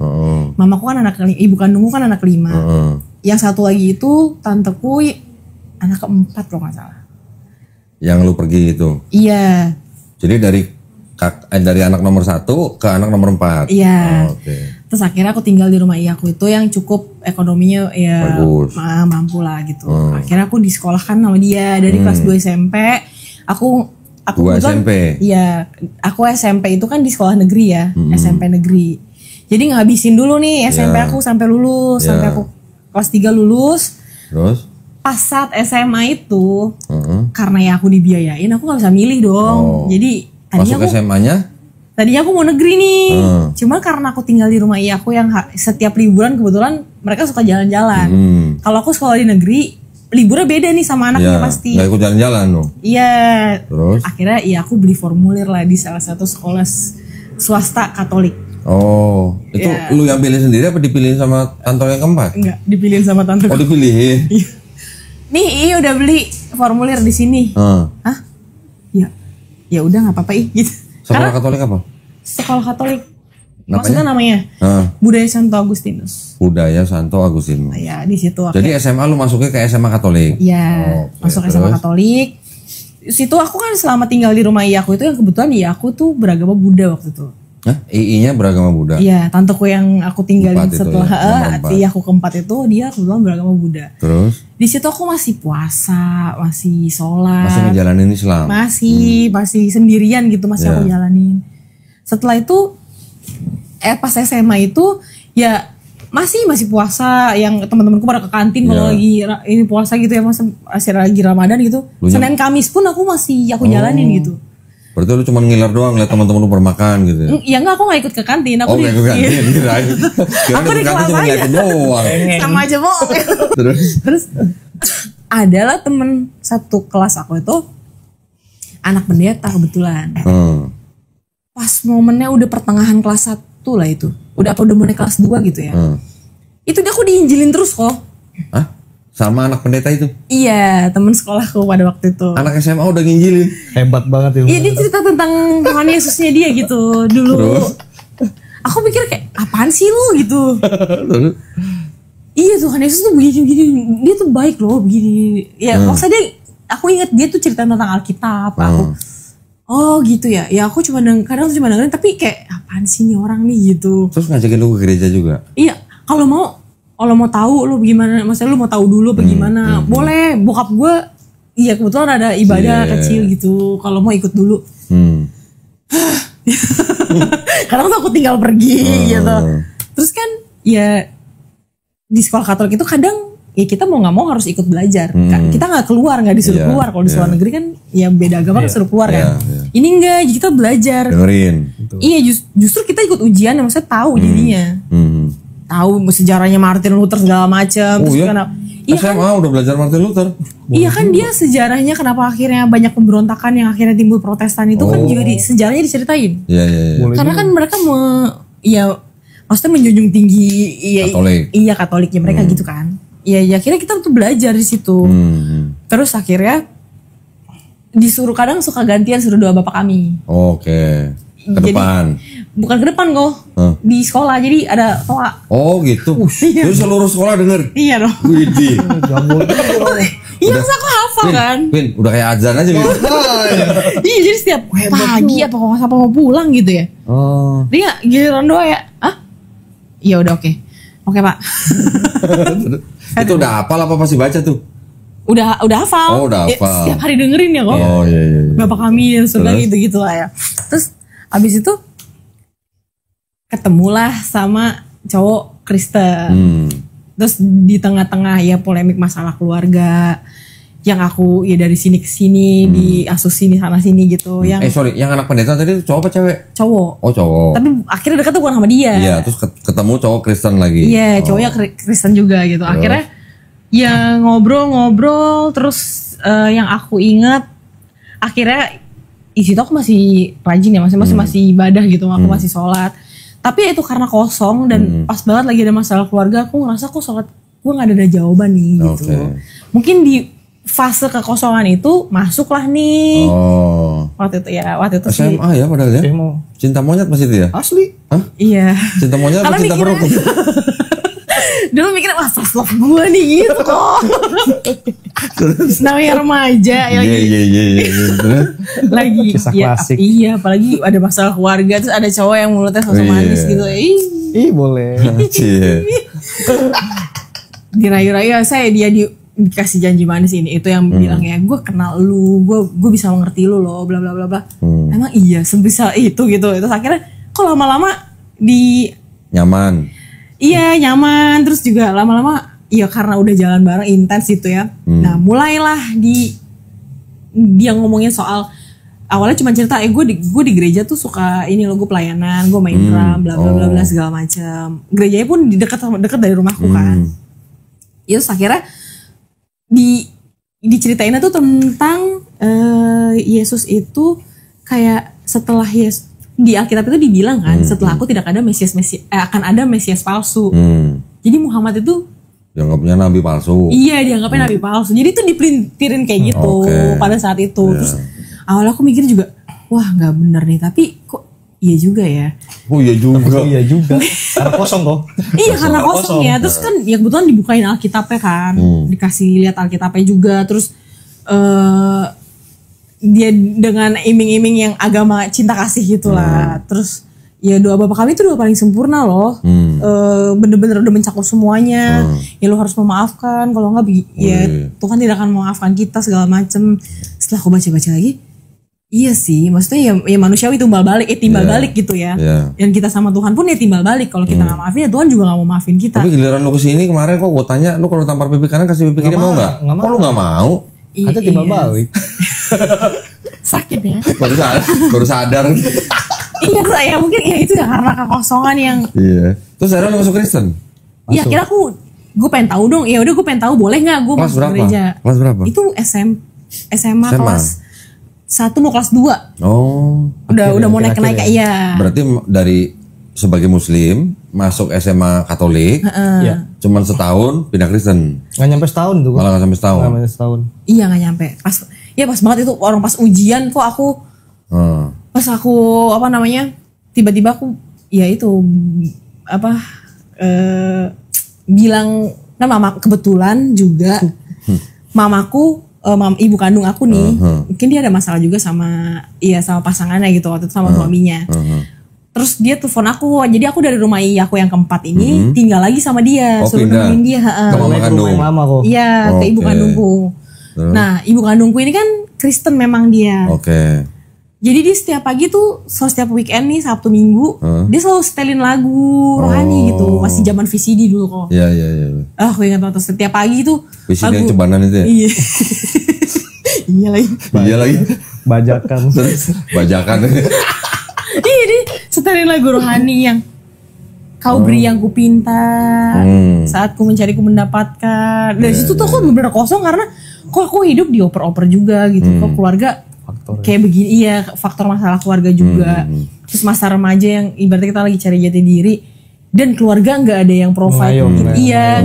Mamaku kan ibu kandungku kan anak 5. Yang satu lagi itu tanteku anak ke-4 kalau nggak salah. Yang lu pergi itu? Iya. Jadi dari anak nomor 1 ke anak nomor 4. Iya. Terus akhirnya aku tinggal di rumah iyaku itu yang cukup ekonominya ya mampu lah gitu. Akhirnya aku disekolahkan sama dia dari kelas 2 SMP. Aku 2 SMP? Iya, aku SMP itu kan di sekolah negeri ya, SMP negeri. Jadi ngabisin dulu nih SMP aku sampai lulus, sampai aku kelas 3 lulus. Terus? Pas saat SMA itu, karena ya aku dibiayain, aku gak bisa milih dong. Jadi masuk SMA-nya? Tadinya aku mau negeri nih, cuma karena aku tinggal di rumah iyaku yang setiap liburan kebetulan mereka suka jalan-jalan. Kalau aku sekolah di negeri, liburnya beda nih sama anaknya Ya, pasti. nggak ikut jalan-jalan dong. Iya. Terus? Akhirnya ya aku beli formulir lah di salah satu sekolah swasta Katolik. Oh, itu Ya. lu yang pilih sendiri apa dipilihin sama tante yang keempat? Enggak, dipilihin sama tante. Oh, dipilihin. Nih, iya udah beli formulir di sini. Heeh. Hah? Ya udah nggak apa-apa gitu. Sekolah Katolik apa? Sekolah Katolik. Namanya? Maksudnya namanya Heeh. Budaya Santo Agustinus. Budaya Santo Agustinus. Ya di situ. Jadi SMA lu masuknya ke SMA Katolik. Ya, Oke, masuk terus? SMA Katolik. Di situ aku kan selama tinggal di rumah iya aku itu yang kebetulan iya aku tuh beragama Buddha waktu itu. Hah? II-nya beragama Buddha. Iya, tanteku yang aku tinggalin Empat itu setelah ya, nomor empat. iya aku keempat itu dia kebetulan beragama Buddha. Terus Di situ aku masih puasa, masih sholat, masih ngejalanin Islam. masih sendirian gitu masih Ya. aku jalanin. Setelah itu pas SMA itu ya masih puasa, yang teman-temanku pada ke kantin kalau Ya. lagi ini puasa gitu ya, masih lagi Ramadan gitu. Lu Senin Kamis pun aku jalanin gitu. Berarti lu cuma ngiler doang lihat teman-teman lu bermakan gitu ya. Ya enggak, aku nggak ikut ke kantin, aku Oh, nggak ikut kantin, kirain. Kirain Aku ikut di kantin kelas cuma aja. ngeliatin doang. sama aja bohong. Terus Adalah temen satu kelas aku itu anak pendeta kebetulan. Pas momennya udah pertengahan kelas 1 lah itu. Udah mulai kelas 2 gitu ya. Itu aku diinjilin terus kok. Hah? Sama anak pendeta itu? Iya, temen sekolahku pada waktu itu. Anak SMA udah nginjilin. Hebat banget Iya, dia cerita tentang Tuhan Yesusnya dia gitu dulu. Terus? Aku pikir kayak apaan sih lu gitu. Terus? Iya, Tuhan Yesus tuh begini, dia tuh baik loh begini. Ya maksudnya aku ingat dia tuh cerita tentang Alkitab. Aku oh gitu ya. Ya aku kadang cuma dengerin tapi kayak apaan sih nih orang nih gitu. Terus ngajakin lu ke gereja juga? Iya, kalau mau tahu lu gimana, maksudnya lu mau tahu dulu apa gimana, boleh. Bokap gue, iya kebetulan ada ibadah Yeah. kecil gitu, kalau mau ikut dulu. Kadang tuh aku tinggal pergi gitu. Terus kan ya di sekolah Katolik itu kadang ya kita mau nggak mau harus ikut belajar. Kita nggak keluar, nggak disuruh Iya, keluar. Kalau di sekolah negeri kan ya beda agama kan suruh keluar kan. Iya. Ini enggak, jadi kita belajar. Dengerin. Iya, justru kita ikut ujian, maksudnya tahu jadinya. Tahu sejarahnya Martin Luther segala macam. Oh Terus iya? kenapa? Iya kan, SMA udah belajar Martin Luther? iya kan dia sejarahnya kenapa akhirnya banyak pemberontakan yang akhirnya timbul Protestan itu kan juga sejarahnya diceritain. Iya, iya, iya. Karena kan mereka ya maksudnya menjunjung tinggi Katolik. Iya Katoliknya mereka gitu kan. Iya, ya akhirnya kita tuh belajar di situ. Terus akhirnya disuruh kadang suka gantian suruh doa Bapak kami. Oke. Ke depan. Bukan ke depan kok. Di sekolah jadi ada toa. Oh gitu. Jadi seluruh sekolah denger? Iya dong. Widih. Iya masa aku hafal kan. Win, udah kayak azan aja gitu. Iya jadi setiap pagi apa kalau nggak mau pulang gitu ya. Oh. Dia giliran doa ya. Hah? Iya udah oke. Oke Pak. Itu udah hafal apa masih baca tuh? Udah hafal. Oh, udah Ya, hafal. setiap hari dengerin ya kok. Oh iya, iya, iya. Bapak kami yang sudah Terus? gitu-gitu lah ya. Terus abis itu ketemulah sama cowok Kristen. Terus di tengah-tengah ya polemik masalah keluarga. Yang aku ya dari sini ke sini diasuh sini sana sini gitu. Yang Sorry, yang anak pendeta tadi itu cowok apa cewek? cowok. Oh cowok. Tapi akhirnya deket tuh bukan sama dia. Iya, terus ketemu cowok Kristen lagi. Iya, cowoknya Kristen juga gitu. Akhirnya ya ngobrol-ngobrol terus yang aku ingat akhirnya di situ aku masih rajin ya, masih ibadah gitu, aku masih sholat. Tapi itu karena kosong dan pas banget lagi ada masalah keluarga, aku ngerasa aku sholat gue nggak ada jawaban nih gitu. Oke. Mungkin di fase kekosongan itu masuklah nih. Oh. Waktu itu sih. SMA ya padahal ya? Cinta monyet masih itu ya? Asli. Hah? Iya. Cinta monyet apa Karena cinta mikirnya- perut? Dulu mikirnya wah self love gue nih gitu kok. Namanya remaja ya Iya, iya, iya, iya. Terus? lagi Kisah ya, klasik. iya apalagi ada masalah keluarga terus ada cowok yang mulutnya sosok Iya. manis gitu. Ih boleh. Cie. Dirayu-rayu dia dikasih janji manis ini itu yang bilang ya gue kenal lu, gue bisa mengerti lu loh bla bla bla bla. Emang iya sebisa itu gitu. Terus akhirnya kok lama-lama Nyaman. iya nyaman, terus juga lama-lama ya karena udah jalan bareng intens gitu ya. Nah mulailah dia ngomongin soal awalnya cuma cerita gue di gereja tuh suka ini loh, gue pelayanan, gue main drum bla bla bla bla segala macam. Gerejanya pun dekat dari rumahku kan. Ya terus akhirnya di diceritainnya tuh tentang Yesus itu kayak setelah Yesus di Alkitab itu dibilang kan setelah aku tidak ada akan ada Mesias palsu. Jadi Muhammad itu dianggapnya nabi palsu. Iya, dianggapnya nabi palsu. Jadi itu dipelintirin kayak gitu pada saat itu. Terus awal aku mikir juga, wah nggak bener nih. Tapi kok iya juga ya. Oh iya juga. Iya juga. Karena kosong kok. Iya karena kosong ya. Terus kan ya kebetulan dibukain Alkitabnya kan, dikasih lihat Alkitabnya juga. Terus dia dengan iming-iming yang agama cinta kasih gitulah. Terus ya doa Bapa kami itu doa paling sempurna loh. Bener-bener udah mencakup semuanya. Ya lo harus memaafkan. Kalau enggak ya Tuhan tidak akan memaafkan kita segala macem. Setelah aku baca-baca lagi, iya sih, maksudnya ya manusiawi timbal balik gitu ya. Yang kita sama Tuhan pun ya timbal balik. Kalau kita nggak maafin ya Tuhan juga nggak mau maafin kita. Tapi giliran lo kesini kemarin kok gue tanya, lo kalau tampar pipi kanan kasih pipi kiri mau nggak? Kok lo nggak mau? Ada timbal balik. Sakit ya. Baru sadar. Iya saya mungkin ya itu ya karena kekosongan yang. Iya. Terus akhirnya lo masuk Kristen? Iya kira gue pengen tahu dong. Ya udah gue pengen tahu boleh nggak gue masuk gereja? Kelas berapa? Itu SMA kelas 1 mau kelas 2. Oh. Udah mau naik iya. Berarti dari sebagai Muslim masuk SMA Katolik, cuman setahun pindah Kristen. Nggak nyampe setahun tuh. Malah nggak sampai setahun. Nggak nyampe setahun. Iya nggak nyampe. Pas banget itu orang pas ujian kok aku. Pas aku tiba-tiba aku ya itu bilang nah mama kebetulan juga mamaku ibu kandung aku nih mungkin dia ada masalah juga sama pasangannya gitu waktu itu sama suaminya. Terus dia telepon aku, jadi aku dari rumah aku yang keempat ini tinggal lagi sama dia, suruh nemenin dia. Ke mama kandung. Iya, ke ibu kandungku. Nah, ibu kandungku ini kan Kristen memang dia. Jadi dia setiap pagi tuh, setiap weekend nih Sabtu Minggu, dia selalu setelin lagu rohani gitu. Masih zaman VCD dulu kok. Iya. Aku ingat waktu setiap pagi tuh. VCD yang cebanan itu ya? Iya. Iya lagi. Bajakan. Bajakan. Iya dia setelin lagu rohani yang Kau beri yang kupinta, saat ku mencari ku mendapatkan. Dari situ tuh aku bener-bener kosong karena kok aku hidup di oper-oper juga gitu. Kok keluarga kayak begini, faktor masalah keluarga juga. Terus masa remaja yang ibaratnya kita lagi cari jati diri dan keluarga nggak ada yang provide,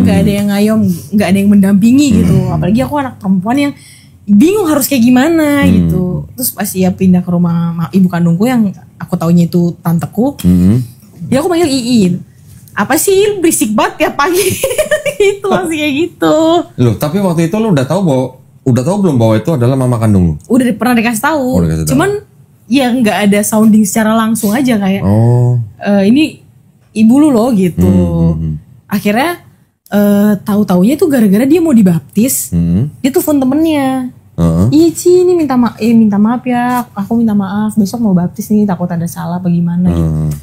nggak ada yang ngayom, nggak ada yang mendampingi gitu. Apalagi aku anak perempuan yang bingung harus kayak gimana gitu. Terus pas pindah ke rumah ibu kandungku yang aku taunya itu tanteku, ya aku panggil Iin. Apa sih berisik banget tiap pagi? Itu masih kayak gitu. Loh, tapi waktu itu lo udah tahu belum bahwa itu adalah mama kandung lo? Udah pernah dikasih tahu. Cuman ya nggak ada sounding secara langsung aja kayak. Ini ibu lu loh gitu. Akhirnya tahu-taunya itu gara-gara dia mau dibaptis. Dia telepon temennya. Iya Ci, ini minta maaf ya. Aku minta maaf. Besok mau baptis nih, takut ada salah apa gimana gitu.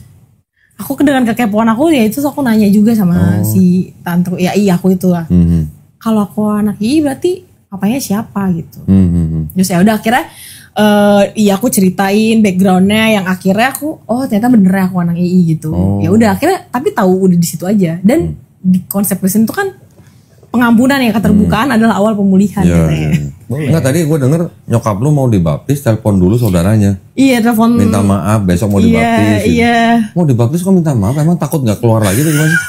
Aku dengan kekepoan aku ya itu aku nanya juga sama si tante. Ya iya aku itu lah. Kalau aku anak II berarti papanya siapa gitu. Terus ya udah akhirnya aku ceritain backgroundnya yang akhirnya aku ternyata bener aku anak II gitu. Ya udah akhirnya tapi tahu udah di situ aja. Dan di konsep Kristen itu kan pengampunan ya, keterbukaan adalah awal pemulihan katanya. Enggak, tadi gue denger nyokap lu mau dibaptis, telepon dulu saudaranya. Iya, telepon. Minta maaf, besok mau dibaptis. Iya. Mau dibaptis kok minta maaf? Emang takut gak keluar lagi tuh gimana sih?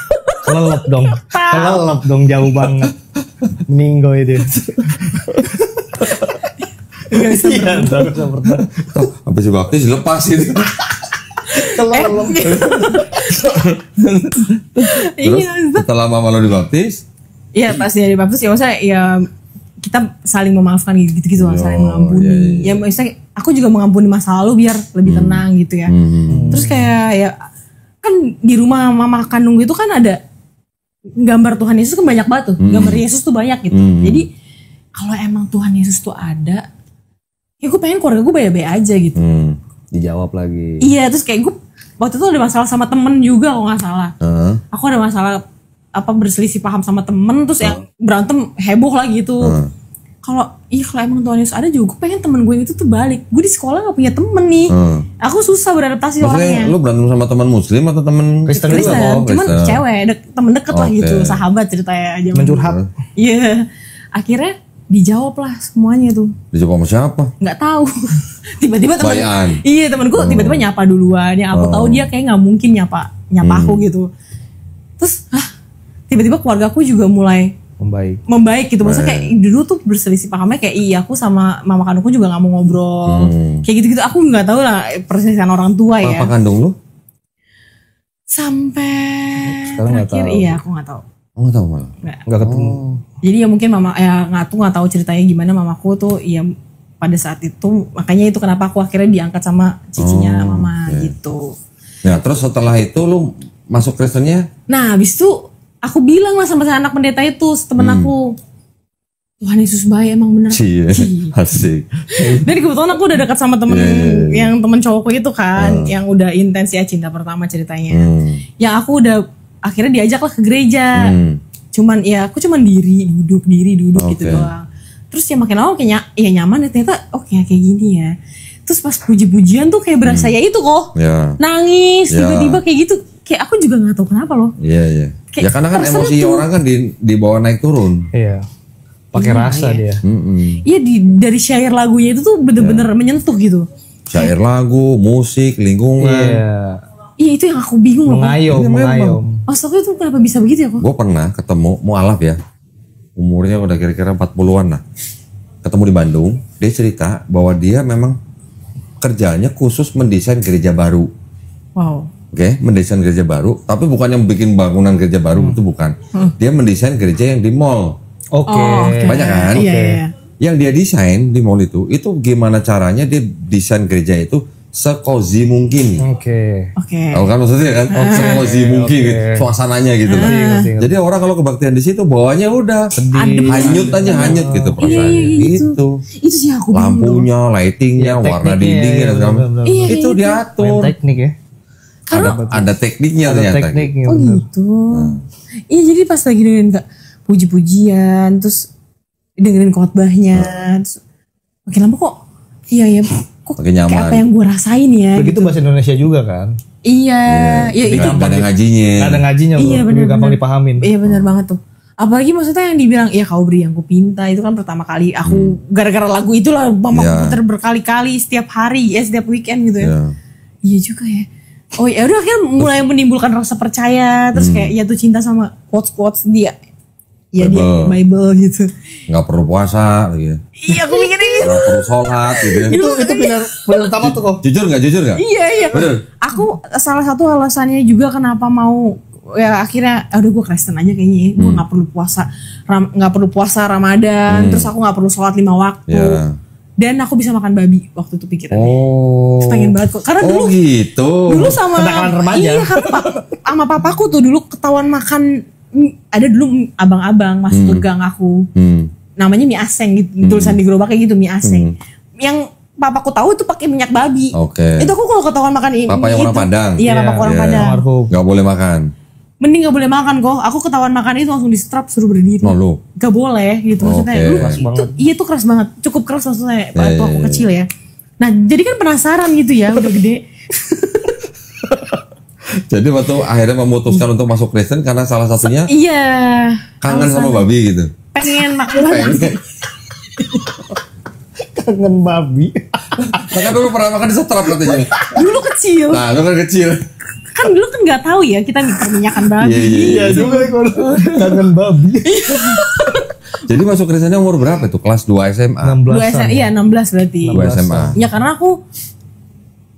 Kelelep dong jauh banget. Minggu itu. Gak bisa bertahan. Habis dibaptis dilepasin. Terus setelah mama lo dibaptis? Iya pas dia dibaptis ya maksudnya ya kita saling memaafkan gitu-gitu lah, saling mengampuni. Ya maksudnya aku juga mengampuni masa lalu biar lebih tenang gitu ya. Terus kayak ya kan di rumah mama kandung itu kan ada gambar Tuhan Yesus kan banyak banget tuh. Gambar Yesus tuh banyak gitu. Jadi kalau emang Tuhan Yesus tuh ada, ya gue pengen keluarga gue baik-baik aja gitu. Dijawab lagi. Iya, terus kayak gue waktu itu ada masalah sama temen juga kalau nggak salah. Aku ada masalah berselisih paham sama temen, terus yang berantem heboh lah gitu. Kalau emang Tuhan Yesus ada juga, gue pengen temen gue itu tuh balik. Gue di sekolah nggak punya temen nih. Aku susah beradaptasi orangnya. Maksudnya lu berantem sama temen Muslim atau temen Kristen? Cuman cewek, temen deket lah gitu, sahabat ceritanya aja. Mencurhat. Iya, akhirnya dijawab lah semuanya tuh. Dijawab sama siapa? Nggak tahu. Tiba-tiba teman, Bayaan. iya temanku tiba-tiba nyapa duluan. Yang aku tahu dia kayak nggak mungkin nyapa aku gitu. Terus, tiba-tiba keluargaku juga mulai membaik gitu. Maksudnya kayak dulu tuh berselisih pahamnya kayak aku sama mama kandungku juga nggak mau ngobrol. Kayak gitu-gitu aku nggak tahu lah persisian orang tua ya. Papa kandung lu? Sampai Sekarang nggak terakhir tahu. iya aku nggak tahu. Oh, nggak tahu malah. Nggak ketemu. Jadi ya mungkin mama nggak tahu ceritanya gimana mamaku tuh ya pada saat itu, makanya itu kenapa aku akhirnya diangkat sama cicinya mama gitu. Ya terus setelah itu lu masuk Kristennya? Nah habis itu aku bilang lah sama anak pendeta itu temen aku, Tuhan Yesus baik emang bener. Cie, asik. Dan kebetulan aku udah dekat sama temen yang temen cowokku itu kan, yang udah intens ya cinta pertama ceritanya. Yang aku udah akhirnya diajak lah ke gereja. Cuman ya aku cuman duduk gitu doang. Terus ya makin lama kayak ya nyaman ya ternyata kayak gini ya. Terus pas puji-pujian tuh kayak berasa ya itu kok. Nangis tiba-tiba kayak gitu. Kayak aku juga gak tahu kenapa loh. Iya. Kayak Ya karena kan tersentuh. emosi orang kan dibawa naik turun. Iya. Pakai rasa dia. Iya dari syair lagunya itu tuh bener-bener menyentuh gitu. Syair lagu, musik, lingkungan. Iya. Iya itu yang aku bingung loh. Mengayom. Maksudnya itu kenapa bisa begitu ya kok? Gue pernah ketemu mualaf ya. Umurnya udah kira-kira 40-an lah. Ketemu di Bandung, dia cerita bahwa dia memang kerjanya khusus mendesain gereja baru. Wow. Oke, mendesain gereja baru, tapi bukan yang bikin bangunan gereja baru, itu bukan. Dia mendesain gereja yang di mall. Oke. Banyak kan? Iya. Yang dia desain di mall itu gimana caranya dia desain gereja itu se-cozy mungkin. Oke. Tahu kan maksudnya kan? Se-cozy mungkin gitu. Suasananya gitu kan. Ngerti. Jadi orang kalau kebaktian di situ bawahnya udah hanyut gitu perasaannya. Gitu. Itu sih aku bingung. Lampunya, lightingnya, warna dindingnya dan segala macam. Iya, Itu diatur. Teknik ya. Ada tekniknya Ada ternyata. tekniknya. Oh gitu. Iya jadi pas lagi dengerin Kak puji-pujian, terus dengerin khotbahnya, terus makin lama kok iya kok Makin nyaman. kayak apa yang gue rasain ya. Begitu bahasa Indonesia juga kan. Iya itu. Gak ada ngajinya. Gak ada ngajinya Iya loh. benar. Gampang dipahamin. Iya benar banget tuh. Apalagi maksudnya yang dibilang ya kau beri yang ku pinta itu kan pertama kali aku gara-gara lagu itulah mama aku puter berkali-kali setiap hari setiap weekend gitu ya. Iya juga ya. Oh ya udah akhirnya mulai menimbulkan rasa percaya terus kayak jatuh cinta sama quotes dia. Ya dia Bible gitu. Gak perlu puasa gitu. Iya aku mikirnya gitu. Gak perlu sholat gitu ya. Itu benar utama tuh kok. Jujur gak? Iya. Bener. Aku salah satu alasannya juga kenapa mau ya akhirnya udah gue Kristen aja kayaknya. Gue nggak perlu puasa Ramadan. Terus aku nggak perlu sholat 5 waktu. Ya. Dan aku bisa makan babi waktu itu pikirannya. Oh. Pengen banget kok. Karena dulu gitu. dulu sama Kenakalan remaja. Iya karena sama papaku tuh dulu ketahuan makan ada dulu abang-abang masuk ke gang aku. Namanya mie aseng gitu. Tulisan di gerobaknya gitu mie aseng. Yang papaku tahu itu pakai minyak babi. Oke. Itu aku kalau ketahuan makan ini. Papa yang orang Padang. Iya, papa orang Padang. Almarhum. Gak boleh makan. Mending gak boleh makan kok. Aku ketahuan makan itu langsung distrap suruh berdiri. No, lu. Gak boleh gitu maksudnya. Oke. Lu, Keras itu keras banget. Cukup keras maksudnya waktu aku iya. kecil ya. Nah jadi kan penasaran gitu ya udah gede. Jadi waktu akhirnya memutuskan untuk masuk Kristen karena salah satunya Iya. kangen sama babi gitu. Pengen makan. Kangen babi. Maka dulu pernah makan di setrap katanya. Dulu kecil. Nah, lu kan kecil. Kan dulu kan gak tahu ya kita minyakan babi. Iya juga kalau kangen babi. Jadi masuk Kristennya umur berapa itu? Kelas 2 SMA. 16-an. Iya 16 berarti. 2 SMA. Ya karena aku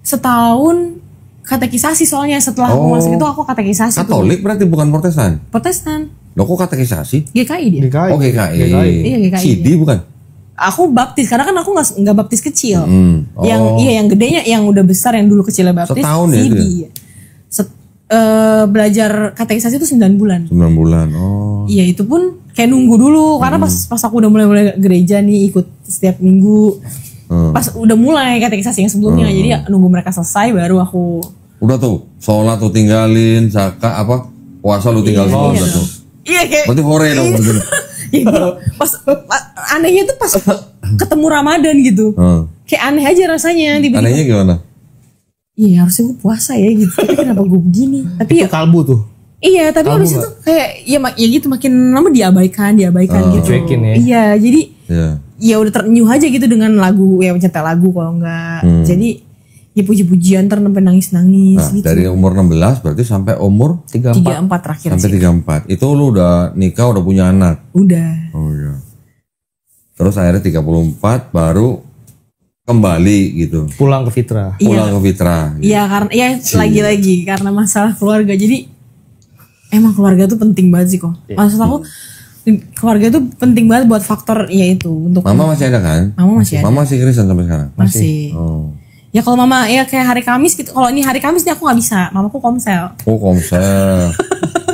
setahun katekisasi soalnya setelah aku masuk itu aku katekisasi. Katolik berarti bukan Protestan. Protestan. Loh kok katekisasi? GKI dia. GKI. Oh GKI. Iya, GKI. CD bukan? Aku baptis karena kan aku nggak baptis kecil. Oh. Yang gedenya yang udah besar yang dulu kecilnya baptis. Setahun ya itu ya? Belajar katekisasi itu 9 bulan. 9 bulan. Oh. Iya itu pun kayak nunggu dulu karena pas aku udah mulai gereja nih ikut setiap minggu. Pas udah mulai katekisasi yang sebelumnya jadi ya, nunggu mereka selesai baru aku. Udah tuh, sholat tuh tinggalin, zakat apa? Puasa lu tinggal semua udah tuh. Iya kayak. Berarti hore dong. Pas anehnya tuh pas ketemu Ramadan gitu. Kayak aneh aja rasanya tiba-tiba. Anehnya gimana? Iya harusnya gue puasa ya gitu. Tapi kenapa gue begini? Tapi Itu kalbu tuh. iya tapi habis itu kayak ya gitu makin lama diabaikan gitu. Cuekin ya. Iya jadi Iya. ya udah terenyuh aja gitu dengan lagu ya mencetak lagu kalau enggak. Jadi ya puji-pujian ntar sampai nangis-nangis Nah, gitu. dari umur 16 berarti sampai umur 34. 34 terakhir sampai sih. 34. Itu lu udah nikah, udah punya anak. Udah. Oh iya. Terus akhirnya 34 baru kembali gitu. Pulang ke Fitra. Pulang ke Fitra. Gitu. Iya karena ya lagi-lagi karena masalah keluarga. Jadi emang keluarga tuh penting banget sih kok. Maksud aku keluarga tuh penting banget buat faktor ya itu untuk Mama masih ada kan? Mama masih ada. Mama masih Kristen sampai sekarang. masih. Oh. Ya kalau mama ya kayak hari Kamis gitu. Kalau ini hari Kamis nih aku nggak bisa. Mamaku komsel. Oh, komsel.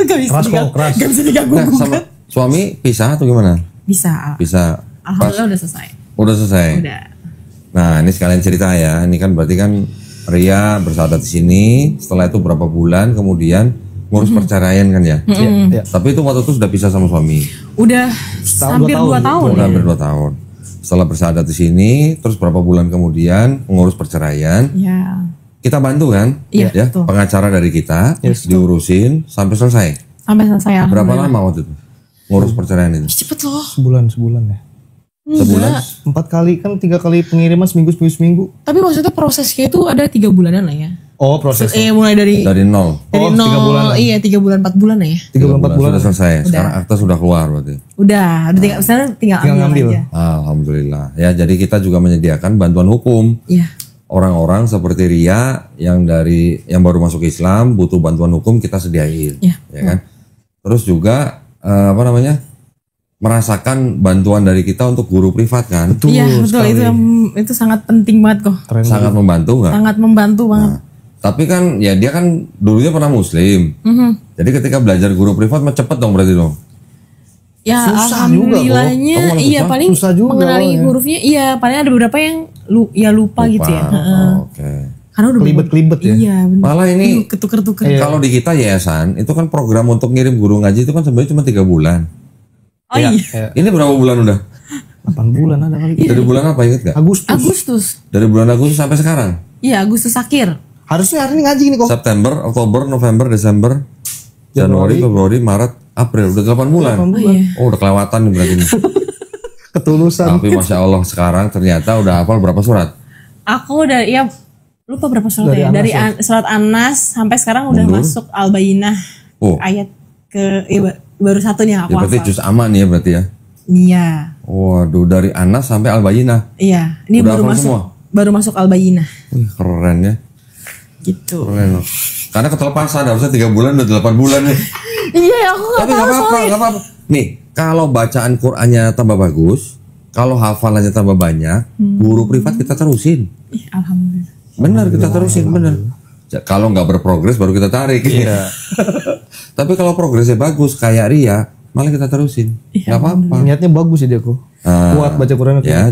Gak bisa Keras kok, diganggu. keras. Gak bisa diganggu. Nah, sama suami pisah atau gimana? Bisa. Bisa. Alhamdulillah udah selesai. Udah selesai. Udah. Nah, ini sekalian cerita ya. Ini kan berarti kan Ria bersahabat di sini. Setelah itu berapa bulan kemudian ngurus perceraian kan ya? Iya. Tapi itu waktu itu sudah pisah sama suami. Udah hampir 2 tahun. Udah hampir 2 tahun. Setelah bersahabat di sini, terus berapa bulan kemudian mengurus perceraian. Ya. Kita bantu kan? Iya, Ya, betul. pengacara dari kita diurusin sampai selesai. Sampai selesai. Berapa lama waktu itu ngurus perceraian itu? Cepet loh. Sebulan ya. Sebulan? 4 kali kan 3 kali pengiriman seminggu. Tapi maksudnya prosesnya itu ada 3 bulanan lah ya. Oh proses. Mulai dari Dari nol. dari Oh, 0, 3 bulanan. iya 3 bulan 4 bulan lah ya. 3 bulan 4 bulan. Sudah selesai. Sekarang akta sudah keluar berarti. Udah tinggal sekarang tinggal ambil aja. Alhamdulillah. Ya, jadi kita juga menyediakan bantuan hukum. Iya. Orang-orang seperti Ria yang baru masuk Islam butuh bantuan hukum kita sediain. Iya. Ya kan? Terus juga merasakan bantuan dari kita untuk guru privat kan? Iya betul itu sangat penting banget kok. Sangat membantu nggak? Sangat membantu banget. Tapi kan ya dia kan dulunya pernah muslim. Jadi ketika belajar guru privat mah cepet dong berarti dong. Ya Susah juga, alhamdulillahnya kok. Oh, malah iya susah? paling Susah juga mengenali awalnya. hurufnya iya paling ada beberapa yang lupa gitu ya. Oh, oke. Karena udah Kelibet-kelibet ya. Iya bener. Malah ini ketuker-tuker. kalau di kita yayasan itu kan program untuk ngirim guru ngaji itu kan sebenarnya cuma 3 bulan. Oh iya. Ini berapa bulan udah? 8 bulan ada kali. Dari bulan apa inget gak? Agustus. Dari bulan Agustus sampai sekarang. Iya Agustus akhir. Harusnya hari ini ngaji nih kok. September, Oktober, November, Desember, Januari, Februari, Maret, April. Udah 8 bulan. Oh udah kelewatan nih berarti nih. Ketulusan. Tapi Masya Allah sekarang ternyata udah hafal berapa surat? Aku udah ya lupa berapa surat ya. Dari surat An-Nas sampai sekarang udah masuk Al-Bayyinah. Oh. Ayat ke baru satu nih aku Ya berarti hafal. juz aman ya berarti ya. Iya. Waduh dari Anas sampai Al-Bayyinah. Iya, ini Udah baru hafal masuk. semua? Baru masuk Al-Bayyinah. Wih keren ya. Gitu. Keren loh. Karena ketelepasan harusnya 3 bulan udah 8 bulan nih. Iya, aku enggak Tapi tahu gak apa-apa, soalnya. gak apa-apa. Nih, kalau bacaan Qur'annya tambah bagus, kalau hafalannya tambah banyak, guru privat kita terusin. Ih, alhamdulillah. Benar, kita terusin, benar. Kalau nggak berprogres baru kita tarik. Iya. Tapi kalau progresnya bagus kayak Ria, malah kita terusin. Nggak apa-apa. Niatnya bagus ya dia kok. Kuat baca Quran. Ya,